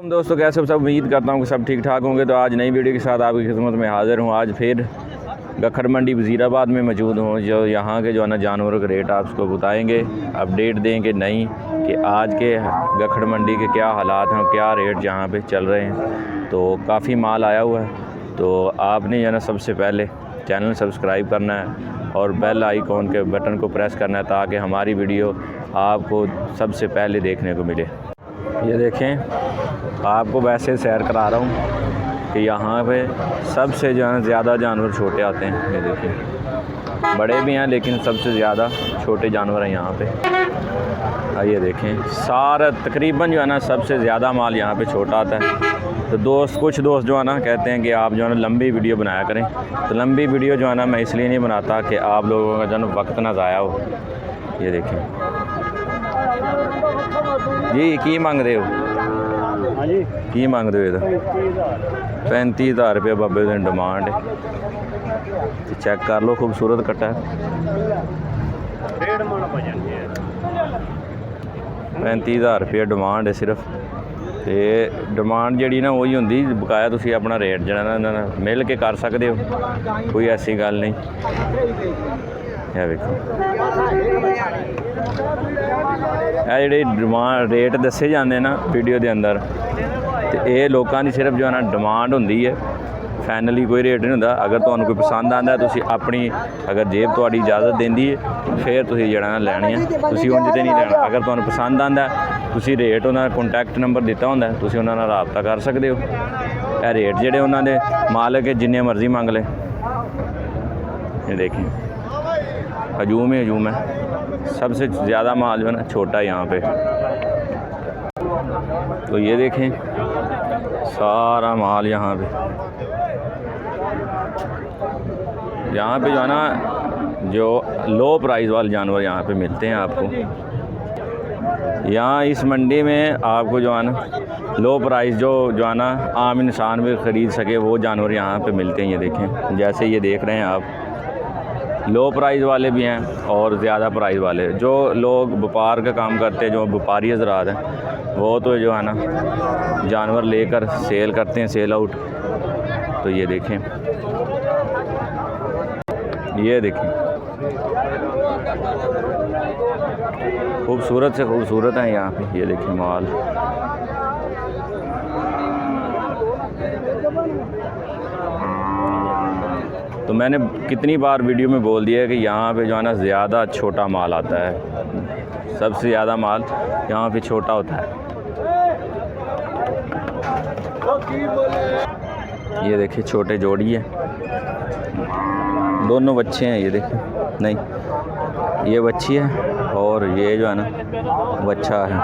दोस्तों कैसे सब उम्मीद करता हूँ कि सब ठीक ठाक होंगे। तो आज नई वीडियो के साथ आपकी खिदमत में हाज़िर हूँ। आज फिर गखड़ मंडी वज़ीराबाद में मौजूद हूँ। जो यहाँ के जो है ना जानवरों के रेट आपको बताएंगे, अपडेट देंगे नहीं कि आज के गखड़ मंडी के क्या हालात हैं, क्या रेट यहाँ पे चल रहे हैं। तो काफ़ी माल आया हुआ है। तो आपने जो है ना सबसे पहले चैनल सब्सक्राइब करना है और बेल आइकॉन के बटन को प्रेस करना है ताकि हमारी वीडियो आपको सबसे पहले देखने को मिले। ये देखें, आपको वैसे सैर करा रहा हूँ कि यहाँ पे सबसे जो है ज़्यादा जानवर छोटे आते हैं। ये देखिए, बड़े भी हैं लेकिन सबसे ज़्यादा छोटे जानवर हैं यहाँ पे। ये देखें, सारा तकरीबन जो है ना सबसे ज़्यादा माल यहाँ पे छोटा आता है। तो कुछ दोस्त जो है ना कहते हैं कि आप जो है ना लंबी वीडियो बनाया करें। तो लंबी वीडियो जो है ना मैं इसलिए नहीं बनाता कि आप लोगों का जो है ना वक्त ना ज़ाया हो। ये देखें जी, की मांग रहे हो? हाँ जी, की मांग रहे हो? 35,000 रुपये बाबे की डिमांड है। तो चेक कर लो, खूबसूरत कट्टा है। 35,000 रुपये डिमांड है सिर्फ। तो डिमांड जी ना वही होंगी, बकाया तुसी अपना रेट जो ना मिल के कर सकते हो, कोई ऐसी गल नहीं। यह देखो, ये जो डिमांड रेट दसे जाते ना वीडियो के अंदर, तो ये लोगों की सिर्फ जो है ना डिमांड होंगी है, फाइनली कोई रेट नहीं होंदा। अगर तुहानू कोई पसंद आता है, तुसी अपनी अगर जेब थोड़ी इजाज़त देंदी है फिर तुसी जो है लैनी है, तुसी उंज ते नहीं लेना। अगर तुहानू पसंद आता है, तुसी रेट उन्होंने कॉन्टैक्ट नंबर दिता होंदा है, तुसी उन्हां नाल राबता कर सकते हो। यह रेट जोड़े उन्होंने मालिक जिन्ने मर्जी मंग ले। ये देखें, हजूम ही हजूम है। सबसे ज़्यादा माल जो है ना छोटा है यहाँ पे। तो ये देखें, सारा माल यहाँ पे जो है ना जो लो प्राइस वाले जानवर यहाँ पे मिलते हैं आपको। यहाँ इस मंडी में आपको जो है ना लो प्राइस जो है ना आम इंसान भी ख़रीद सके वो जानवर यहाँ पे मिलते हैं। ये देखें, जैसे ये देख रहे हैं आप, लो प्राइस वाले भी हैं और ज़्यादा प्राइस वाले। जो लोग व्यापार का काम करते हैं, जो व्यापारी हज़रात हैं, वो तो जो है ना जानवर लेकर सेल करते हैं, सेल आउट। तो ये देखें, ये देखें, खूबसूरत से खूबसूरत है यहाँ पे। ये देखें माल, तो मैंने कितनी बार वीडियो में बोल दिया है कि यहाँ पे जो है ना ज़्यादा छोटा माल आता है। सबसे ज़्यादा माल यहाँ पे छोटा होता है। ये देखिए, छोटे जोड़ी है, दोनों बच्चे हैं। ये देखिए, नहीं ये बच्ची है और ये जो है ना बच्चा है।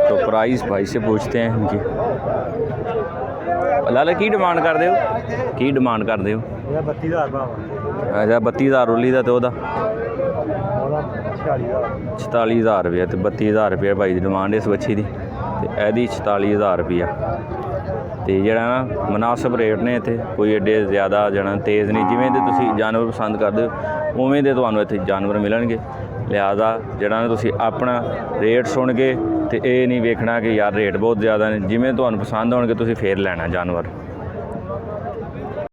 तो प्राइस भाई से पूछते हैं इनकी। लाला की डिमांड कर दो, की डिमांड कर दो? 32,000। अच्छा, 32,000 उली का, तो 46,000 रुपया। तो 32,000 रुपया भाई की डिमांड इस बच्ची की। तो यदी 46,000 रुपया। तो जरा ना मुनासिब रेट ने इतने, कोई एडे ज़्यादा जना तेज़ नहीं। जिमें दे तुसी जानवर पसंद करते हो उवें दे तुहानू इत्थे जानवर मिलणगे। लिहाजा जरा ना तुसी अपना रेट सुन के तो ये नहीं वेखना कि यार रेट बहुत ज़्यादा ने। जिमें तुहानू पसंद होणगे तुसी फिर लैना जानवर।